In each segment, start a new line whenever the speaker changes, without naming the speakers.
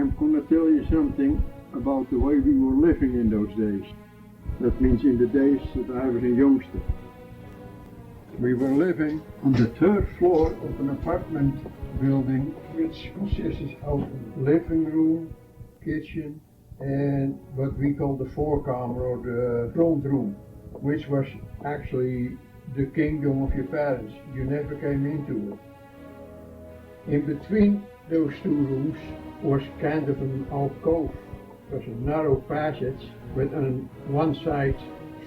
I'm going to tell you something about the way we were living in those days. That means in the days that I was a youngster. We were living on the third floor of an apartment building which consisted of a living room, kitchen, and what we call the voorkamer or the front room, which was actually the kingdom of your parents. You never came into it. In between those two rooms was kind of an alcove. It was a narrow passage with on one side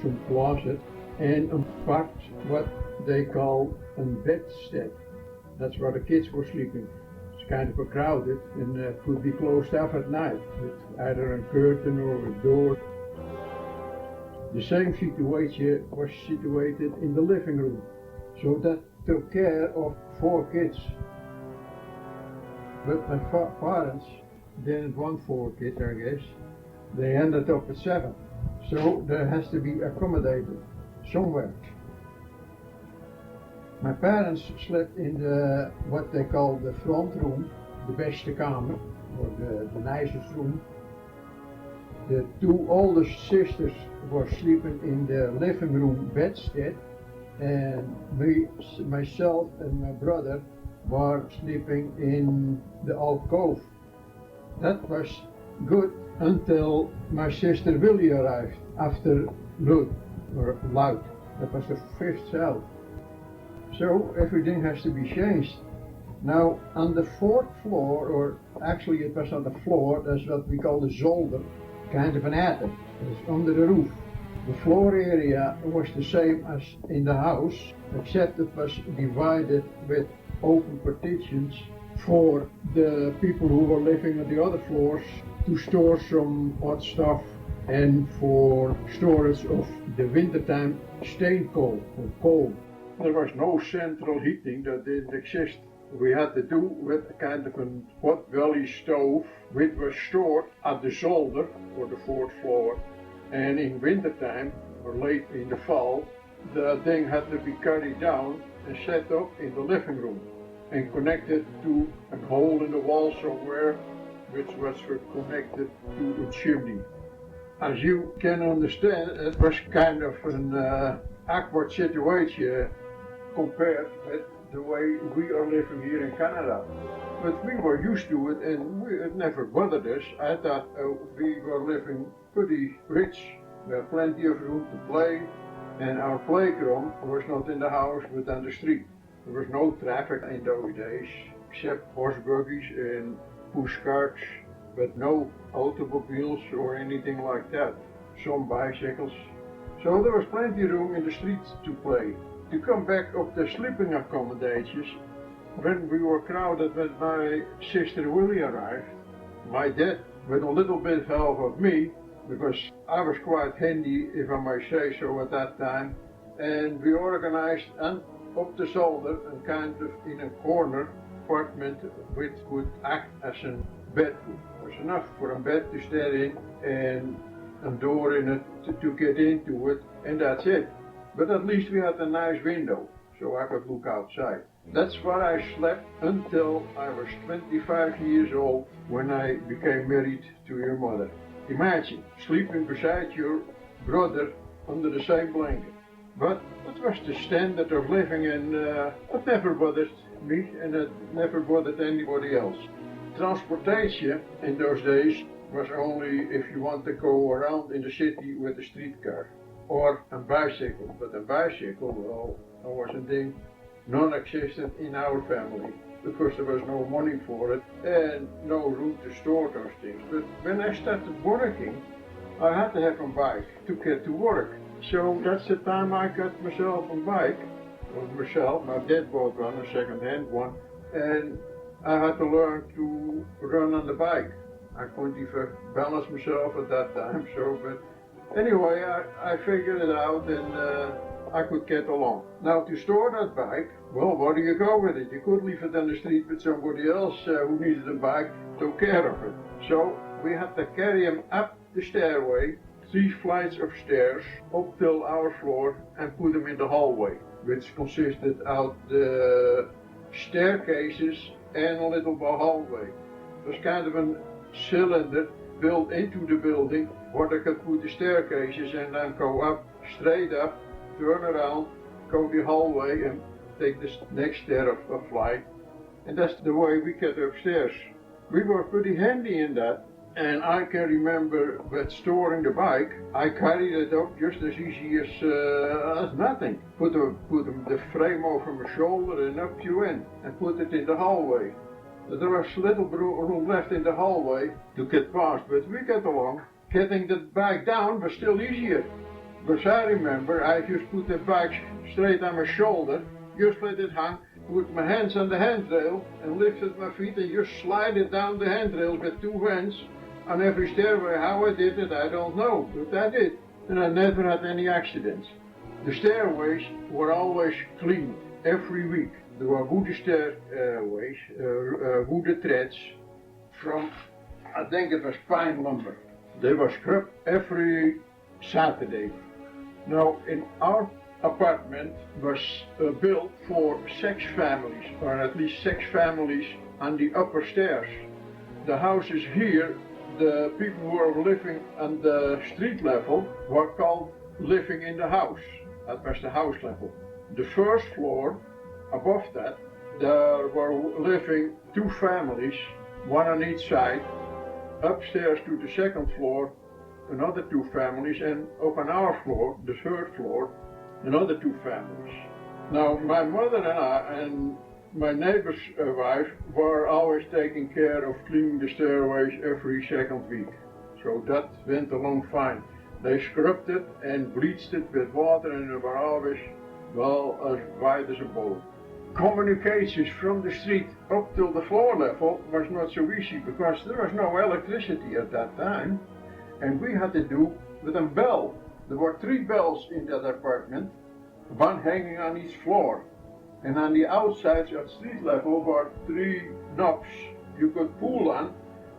some closet and a part what they call a bedstead. That's where the kids were sleeping. It's kind of crowded and could be closed off at night with either a curtain or a door. The same situation was situated in the living room, so that took care of 4 kids. But my parents didn't want 4 kids, I guess. They ended up with 7. So there has to be accommodated somewhere. My parents slept in the what they call the front room, the beste kamer, or the nicest room. The 2 oldest sisters were sleeping in the living room bedstead, and myself and my brother were sleeping in the alcove. That was good until my sister Willie arrived after Lud, or Loud. That was the 5th child. So everything has to be changed. Now on the 4th floor, or actually it was on the floor, that's what we call the zolder, kind of an attic. It's under the roof. The floor area was the same as in the house, except it was divided with open partitions for the people who were living on the other floors to store some odd stuff and for storage of the wintertime steenkool or coal. There was no central heating, that didn't exist. We had to do with a kind of a pot belly stove which was stored at the zolder or the 4th floor, and in wintertime or late in the fall the thing had to be carried down and set up in the living room and connected to a hole in the wall somewhere which was connected to a chimney. As you can understand, it was kind of an awkward situation compared with the way we are living here in Canada. But we were used to it and it never bothered us. I thought we were living pretty rich. We had plenty of room to play, and our playground was not in the house but on the street. There was no traffic in those days except horse buggies and push carts, but no automobiles or anything like that. Some bicycles. So there was plenty of room in the streets to play. To come back of the sleeping accommodations, when we were crowded when my sister Willie arrived, my dad, with a little bit of help of me, because I was quite handy, if I may say so at that time, and we organized and up the zolder and kind of in a corner apartment which could act as a bed. It was enough for a bed to stay in and a door in it to get into it, and that's it. But at least we had a nice window, so I could look outside. That's where I slept until I was 25 years old, when I became married to your mother. Imagine sleeping beside your brother under the same blanket. But it was the standard of living, and it never bothered me, and it never bothered anybody else. Transportation in those days was only if you want to go around in the city with a streetcar or a bicycle. But a bicycle, well, that was a thing non-existent in our family because there was no money for it and no room to store those things. But when I started working, I had to have a bike to get to work. So that's the time I got myself a bike. Well, myself, my dad bought one, a second-hand one, and I had to learn to run on the bike. I couldn't even balance myself at that time, so, but anyway, I figured it out, and I could get along. Now, to store that bike, well, where do you go with it? You could leave it on the street with somebody else who needed a bike, took care of it. So we had to carry him up the stairway, 3 flights of stairs, up till our floor, and put him in the hallway, which consisted of the staircases and a little hallway. It was kind of a cylinder built into the building where they could put the staircases and then go up, straight up, turn around, go the hallway and take the next stair of flight. And that's the way we get upstairs. We were pretty handy in that. And I can remember with storing the bike, I carried it up just as easy as nothing. Put the frame over my shoulder and up you went and put it in the hallway. There was little room left in the hallway to get past, but we got along. Getting the bike down was still easier. Because I remember I just put the bike straight on my shoulder, just let it hang, put my hands on the handrail and lifted my feet and just slide it down the handrail with two hands. On every stairway. How I did it, I don't know, but I did. And I never had any accidents. The stairways were always cleaned every week. There were wooden stairways, wooden treads from, I think it was pine lumber. They were scrubbed every Saturday. Now, in our apartment was built for 6 families, or at least 6 families on the upper stairs. The houses here, the people who were living on the street level were called living in the house. That was the house level. The first floor, above that, there were living 2 families, one on each side. Upstairs to the second floor, another 2 families, and up on our floor, the third floor, another 2 families. Now, my mother and I and my neighbor's wife were always taking care of cleaning the stairways every second week. So that went along fine. They scrubbed it and bleached it with water and they were always, well, as wide as a bowl. Communications from the street up till the floor level was not so easy because there was no electricity at that time. And we had to do with a bell. There were 3 bells in that apartment, one hanging on each floor. And on the outsides at street level were 3 knobs you could pull on,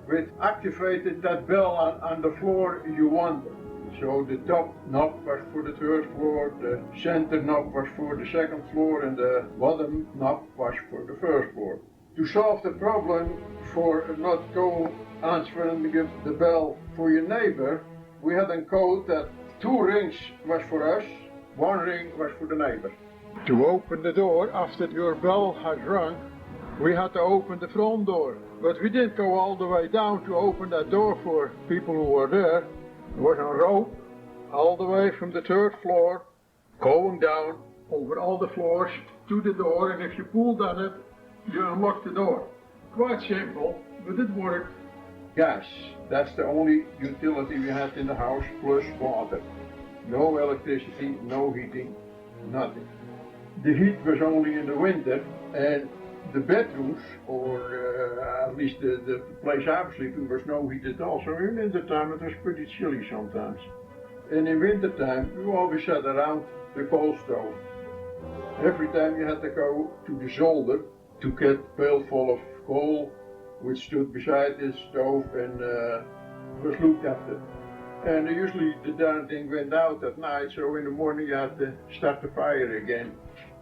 which activated that bell on the floor you wanted. So the top knob was for the 3rd floor, the center knob was for the 2nd floor, and the bottom knob was for the 1st floor. To solve the problem for not go answering the bell for your neighbor, we had a code that 2 rings was for us, 1 ring was for the neighbor. To open the door after your bell had rung, we had to open the front door. But we didn't go all the way down to open that door for people who were there. There was a rope all the way from the 3rd floor, going down over all the floors to the door, and if you pulled on it, you unlocked the door. Quite simple, but it worked. Gas, that's the only utility we had in the house, plus water. No electricity, no heating, nothing. The heat was only in the winter, and the bedrooms, or at least the place I was sleeping, was no heat at all. So in wintertime it was pretty chilly sometimes. And in wintertime we always sat around the coal stove. Every time you had to go to the zolder to get a pail full of coal, which stood beside the stove and was looked after. And usually the darn thing went out at night, so in the morning you had to start the fire again.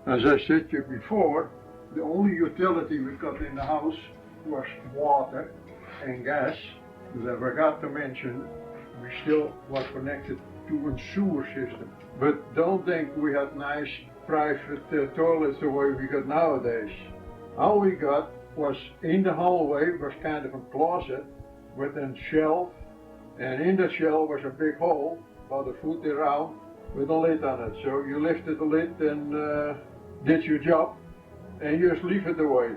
As I said to you before, the only utility we got in the house was water and gas. But I forgot to mention, we still were connected to a sewer system. But don't think we had nice private toilets the way we got nowadays. All we got was in the hallway was kind of a closet with a shelf, and in the shelf was a big hole about a foot around with a lid on it. So you lifted the lid and did your job and you just leave it away.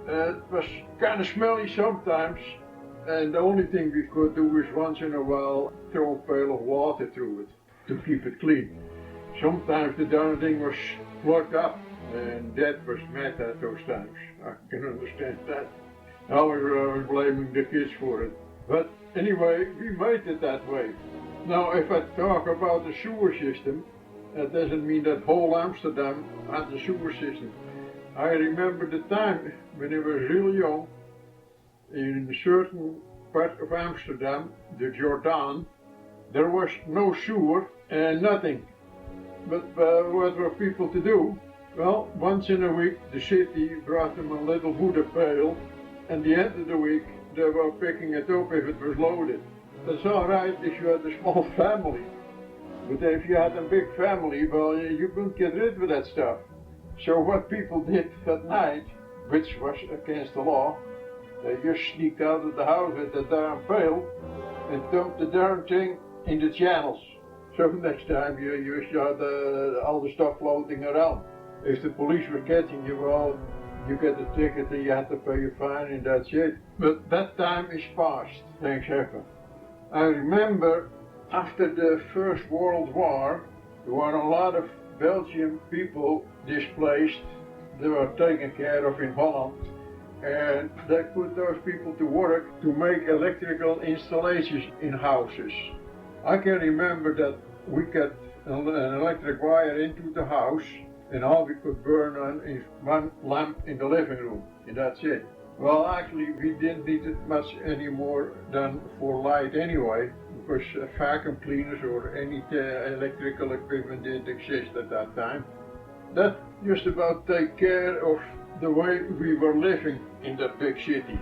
It was kind of smelly sometimes, and the only thing we could do is once in a while throw a pail of water through it to keep it clean. Sometimes the darn thing was plugged up, and Dad was mad at those times. I can understand that. I was blaming the kids for it. But anyway, we made it that way. Now, if I talk about the sewer system, that doesn't mean that whole Amsterdam had the sewer system. I remember the time when I was real young, in a certain part of Amsterdam, the Jordaan, there was no sewer and nothing. But what were people to do? Well, once in a week the city brought them a little water pail, and the end of the week
they were picking it up if it was loaded. That's alright if you had a small family. But if you had a big family, well, you couldn't get rid of that stuff. So what people did at night, which was against the law, they just sneaked out of the house with a darn pail and dumped the darn thing in the channels. So next time you saw all the stuff floating around. If the police were catching you, well, you get a ticket and you have to pay a fine and that's it. But that time is past, things happen. I remember after the First World War, there were a lot of Belgian people displaced. They were taken care of in Holland. And they put those people to work to make electrical installations in houses. I can remember that we got an electric wire into the house and all we could burn on is one lamp in the living room, and that's it. Well, actually we didn't need it much anymore than for light anyway, because vacuum cleaners or any electrical equipment didn't exist at that time. That just about take care of the way we were living in that big city.